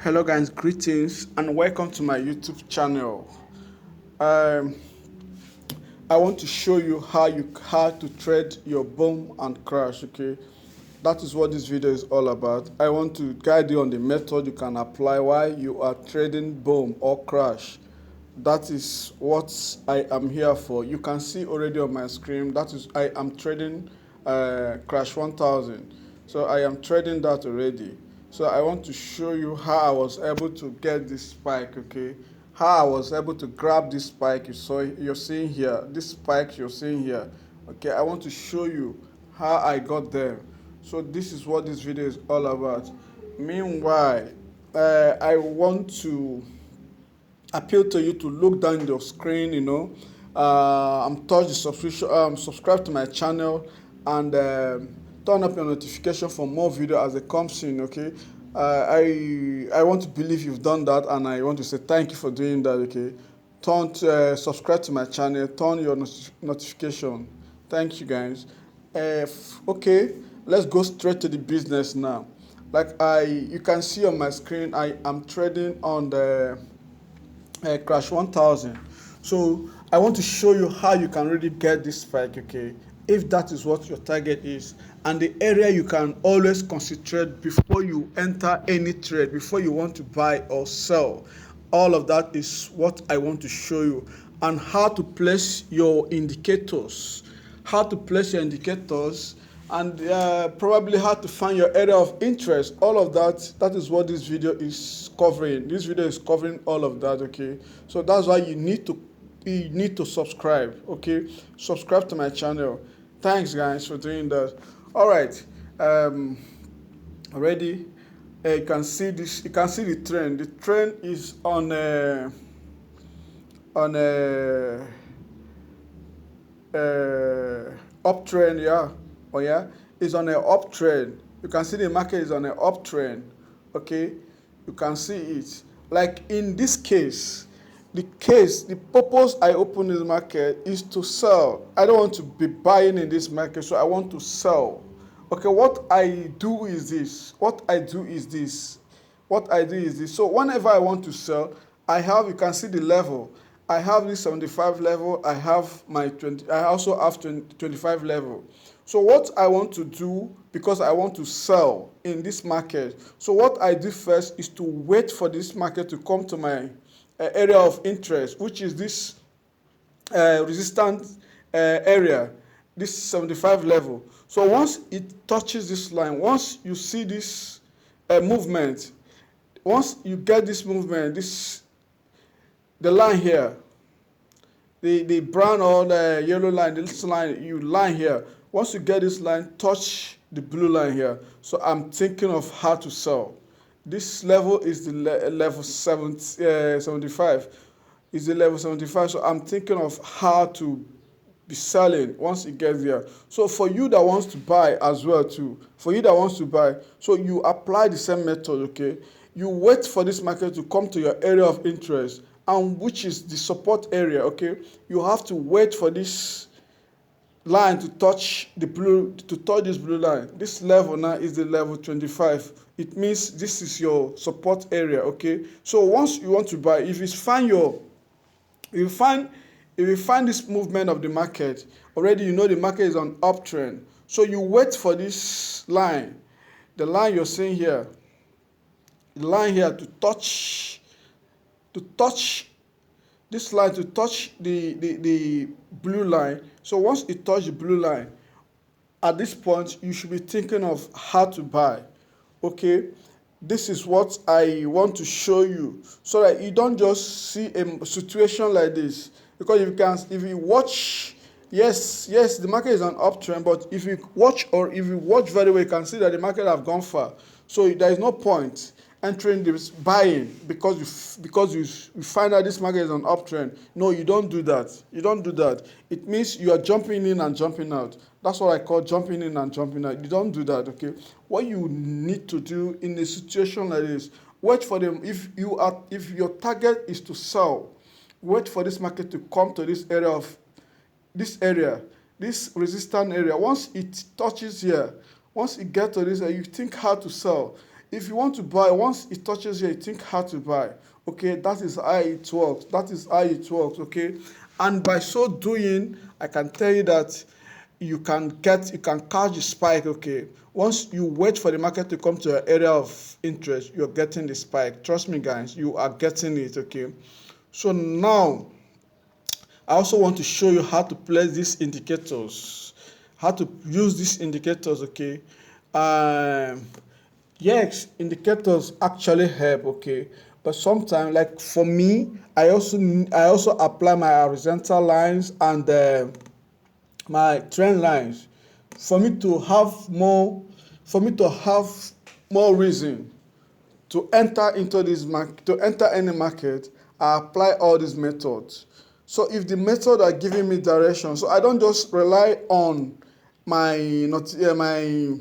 Hello guys, greetings and welcome to my YouTube channel. Um, I want to show you how to trade your boom and crash. Okay, that is what this video is all about. I want to guide you on the method you can apply while you are trading boom or crash. That is what I am here for. You can see already on my screen. That is I am trading crash 1000. So I am trading that already. So I want to show you how I was able to get this spike. Okay, how I was able to grab this spike you're seeing here, this spike you're seeing here. Okay, I want to show you how I got there. So this is what this video is all about. Meanwhile, I want to appeal to you to look down your screen, touch the subscription, subscribe to my channel, and turn up your notification for more video as it comes in. Okay, I want to believe you've done that, and I want to say thank you for doing that. Okay, subscribe to my channel, turn your notification. Thank you guys. Okay, let's go straight to the business now. You can see on my screen, I am trading on the crash 1000. So I want to show you how you can really get this spike. Okay, if that is what your target is, and the area you can always concentrate before you enter any trade, before you want to buy or sell. All of that is what I want to show you, and how to place your indicators, and probably how to find your area of interest. All of that, that is what this video is covering. This video is covering all of that. Okay, so that's why you need to subscribe. Okay, subscribe to my channel. Thanks guys for doing that. All right, already you can see this, you can see the trend is on a uptrend. Yeah, oh yeah, it's on an uptrend. You can see the market is on an uptrend. Okay, you can see it. Like in this case, the purpose I open this market is to sell. I don't want to be buying in this market, so I want to sell. Okay, what I do is this. So whenever I want to sell, you can see the level. I have this 75 level, I have my 20, I also have 25 level. So what I want to do, because I want to sell in this market, so what I do first is to wait for this market to come to my area of interest, which is this resistance area, this 75 level. So once it touches this line, once you see this movement, once you get this movement, the line here, the brown or the yellow line, this line, you line here. Once you get this line, touch the blue line here. So I'm thinking of how to sell. This level is the level 75. Is the level 75. So I'm thinking of how to be selling once it gets there. So for you that wants to buy as well too, so you apply the same method. Okay, you wait for this market to come to your area of interest, and which is the support area. Okay, you have to wait for this line to touch this blue line. This level now is the level 25. It means this is your support area. Okay, so once you want to buy, if you find this movement of the market, already you know the market is on uptrend. So you wait for this line, the line you're seeing here, the line here to touch this line, to touch the blue line. So once it touches the blue line, at this point you should be thinking of how to buy. Okay, this is what I want to show you, so that you don't just see a situation like this. Because if you watch, yes, the market is on uptrend, but if you watch very well, you can see that the market have gone far. So there is no point entering this buying because you find out this market is on uptrend. No, you don't do that. It means you are jumping in and jumping out. That's what I call jumping in and jumping out. You don't do that. Okay, what you need to do in a situation like this, wait for them. If your target is to sell, wait for this market to come to this area, this resistance area. Once it touches here, once it gets to this area, you think how to sell. If you want to buy, once it touches here, you think how to buy. Okay, that is how it works. That is how it works. Okay, and by so doing, I can tell you that you can catch the spike. Okay, once you wait for the market to come to your area of interest, you're getting the spike. Trust me, guys, you are getting it. Okay, so now I also want to show you how to place these indicators, how to use these indicators. Okay, um yes, indicators actually help. Okay, but sometimes, like for me, I also apply my horizontal lines and my trend lines for me to have more for me to have more reason to enter into this market, to enter any market. I apply all these methods. So if the method are giving me direction, so I don't just rely on my not my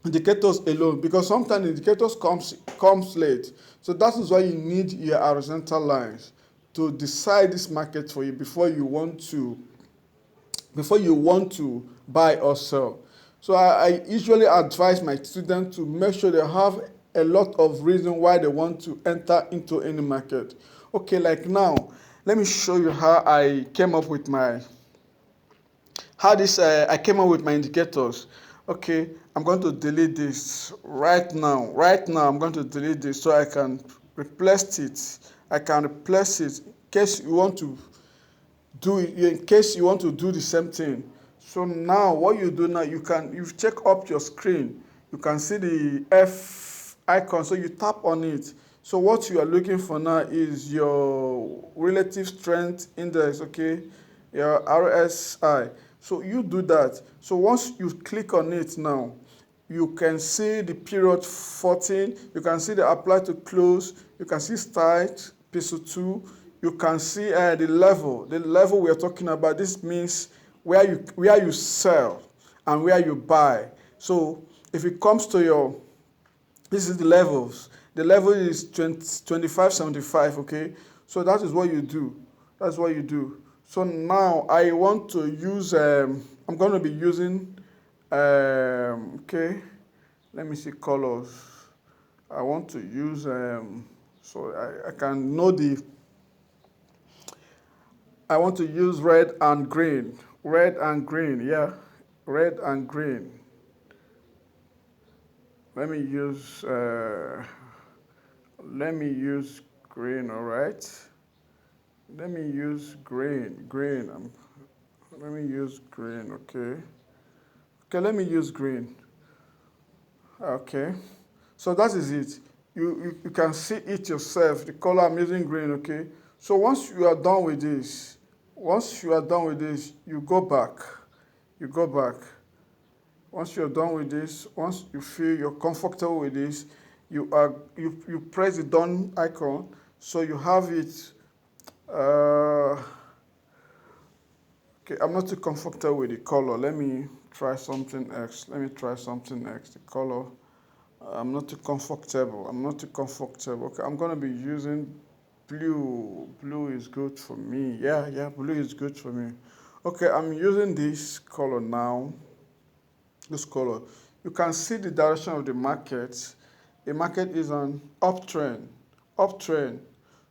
indicators alone, because sometimes indicators comes late. So that is why you need your horizontal lines to decide this market for you before you want to buy or sell. So I usually advise my students to make sure they have a lot of reason why they want to enter into any market. Okay, like now, let me show you how I came up with my how this I came up with my indicators. Okay, I'm going to delete this right now. Right now, I'm going to delete this so I can replace it. I can replace it in case you want to do the same thing. So now what you do now, you check up your screen, you can see the F icon, so you tap on it. So what you are looking for now is your relative strength index. Okay, your RSI. So you do that. So once you click on it now, you can see the period 14, you can see the apply to close, you can see start, pixel 2, you can see the level we are talking about. This means where you sell and where you buy. So if it comes to this is the levels. The level is 25.75. Okay, so that is what you do. That's what you do. So now I want to use. I'm going to be using. Okay, let me see colors. I want to use. So I can know the. I want to use red and green. Red and green. Yeah, red and green. Let me use. Let me use green. All right. Let me use green. Green. Let me use green. Okay. Okay. Let me use green. Okay. So that is it. You can see it yourself. The color I'm using green. Okay. So once you are done with this, you go back. You go back. Once you're done with this, once you feel you're comfortable with this, you press the done icon, so you have it. Okay, I'm not too comfortable with the color. Let me try something else. The color. I'm not too comfortable. Okay, I'm gonna be using blue. Blue is good for me. Yeah, blue is good for me. Okay, I'm using this color now. This color. You can see the direction of the market. The market is on uptrend. Uptrend.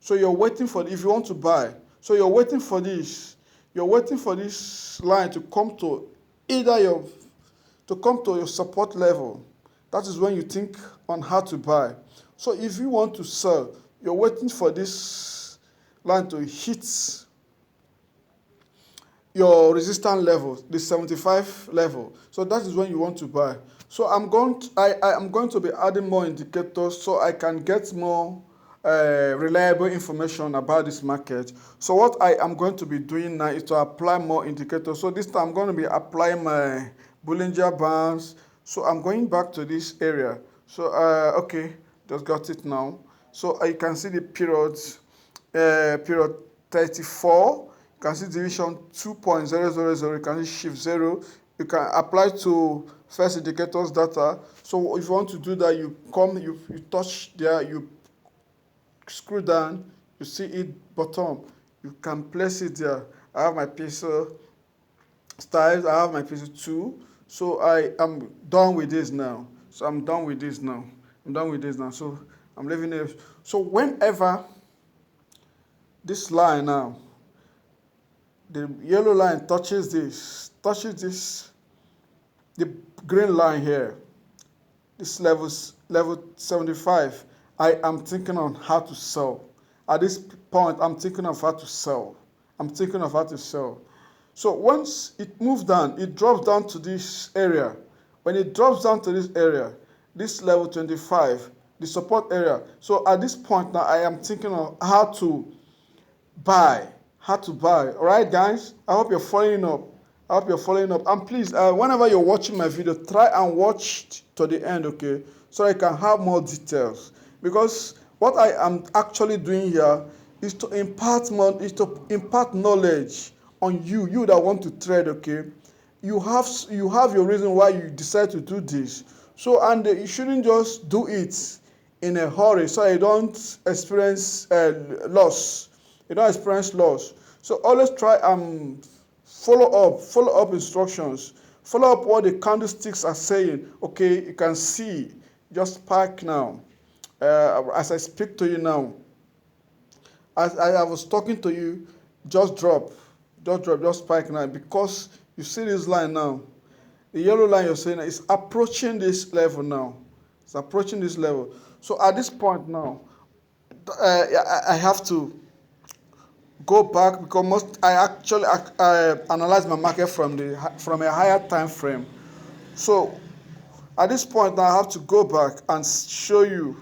So you're waiting for if you want to buy. So you're waiting for this. You're waiting for this line to come to your support level. That is when you think on how to buy. So if you want to sell, you're waiting for this line to hit your resistance level, the 75 level. So that is when you want to buy. So I am going to be adding more indicators so I can get more reliable information about this market. So what I am going to be doing now is to apply more indicators. So this time I'm going to be applying my Bollinger Bands. So I'm going back to this area. So okay, just got it now. So you can see the periods, period 34. You can see division 2.000. You can see shift 0. You can apply to first indicators data. So if you want to do that, you touch there, you screw down, you see it bottom. You can place it there. I have my pixel styles. I have my pixel 2. So I am done with this now. I'm done with this now. So I'm leaving it. So whenever this line now, the yellow line touches this, the green line here, this level 75, I am thinking on how to sell. At this point, I'm thinking of how to sell. I'm thinking of how to sell. So once it moves down, it drops down to this area. When it drops down to this area, this level 25, the support area. So at this point now, I am thinking of how to buy. How to buy. All right, guys? I hope you're following up. I hope you're following up. And please, whenever you're watching my video, try and watch to the end, okay? So I can have more details. Because what I am actually doing here is to impart knowledge on you that want to trade, okay? You have your reason why you decide to do this. So, and you shouldn't just do it in a hurry so you don't experience loss. You don't experience loss. So always try and follow up instructions. Follow up what the candlesticks are saying. Okay, you can see, just park now. As I speak to you now, as I was talking to you, just spike now, because you see this line now. The yellow line you're saying is approaching this level now. It's approaching this level. So at this point now, I have to go back because I actually analyze my market from a higher time frame. So at this point now, I have to go back and show you,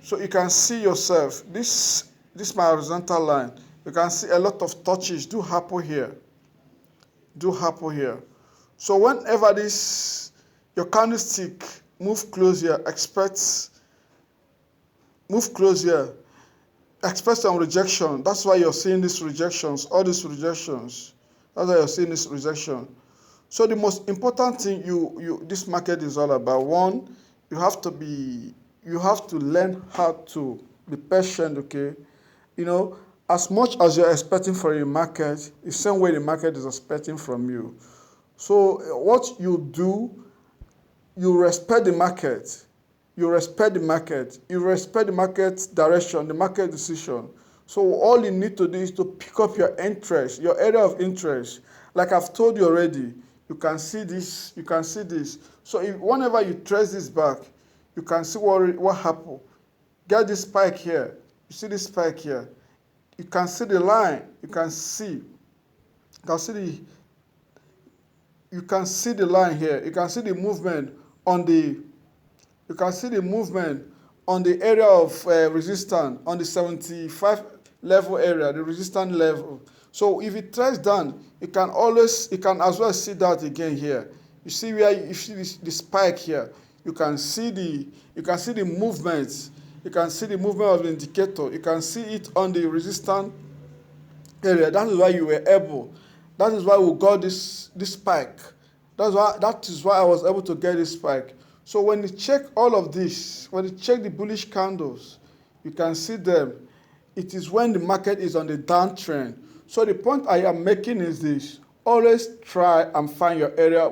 so you can see yourself. This my horizontal line. You can see a lot of touches do happen here. So whenever your candlestick move close here, expect some rejection. That's why you're seeing these rejections, all these rejections. That's why you're seeing this rejection. So the most important thing this market is all about, one, you have to learn how to be patient, okay? You know, as much as you're expecting from the market, the same way the market is expecting from you. So what you do, you respect the market. You respect the market direction, the market decision. So all you need to do is to pick up your interest, your area of interest. Like I've told you already, you can see this, you can see this. So whenever you trace this back, you can see what happened. Get this spike here. You see this spike here. You can see the line. You can see the line here. You can see the movement on the area of resistance, on the 75 level area, the resistance level. So if it trades down, you can as well see that again here. You see where you see the spike here. You can see the movements. You can see the movement of the indicator. You can see it on the resistance area. That is why you were able. That is why we got this spike. That is why I was able to get this spike. So when you check all of this, when you check the bullish candles, you can see them. It is when the market is on the downtrend. So the point I am making is this: always try and find your area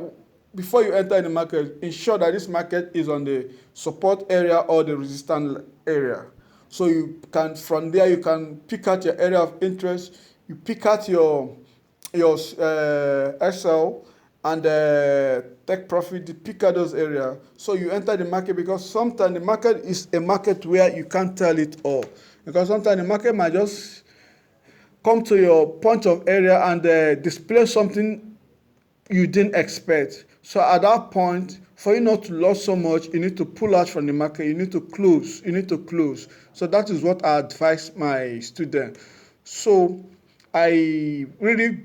before you enter in the market. Ensure that this market is on the support area or the resistance area. So from there you can pick out your area of interest. You pick out your SL and take profit, pick out those areas. So you enter the market, because sometimes the market is a market where you can't tell it all. Because sometimes the market might just come to your point of area and display something you didn't expect. So at that point, for you not to lose so much, you need to pull out from the market. You need to close. So that is what I advise my students. So I really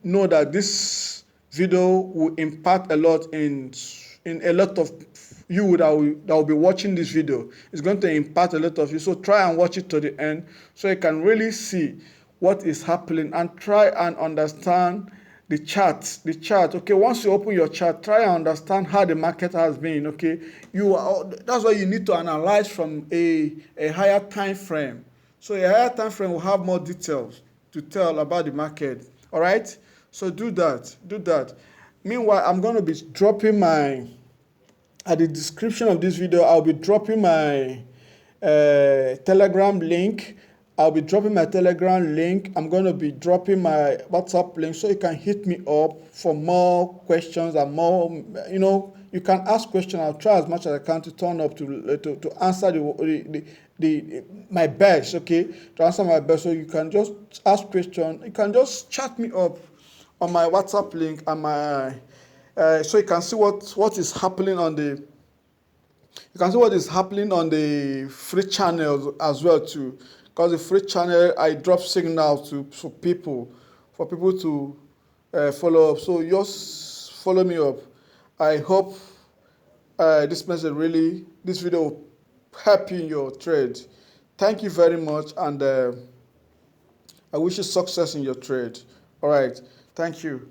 know that this video will impact a lot in a lot of you that will be watching this video. It's going to impact a lot of you. So try and watch it to the end so you can really see what is happening and try and understand the chart. Okay, once you open your chart, try and understand how the market has been. Okay, that's why you need to analyze from a higher time frame. So a higher time frame will have more details to tell about the market. All right, so do that. Meanwhile, I'm going to be dropping my at the description of this video, I'll be dropping my Telegram link. I'll be dropping my Telegram link. I'm going to be dropping my WhatsApp link so you can hit me up for more questions and more, you can ask questions. I'll try as much as I can to turn up to answer my best, okay? To answer my best. So you can just ask questions. You can just chat me up on my WhatsApp link and my so you can see what is happening on the free channels as well too, because the free channel I drop signals for people to follow up. So just follow me up. I hope this video will help you in your trade. Thank you very much, and I wish you success in your trade. All right, thank you.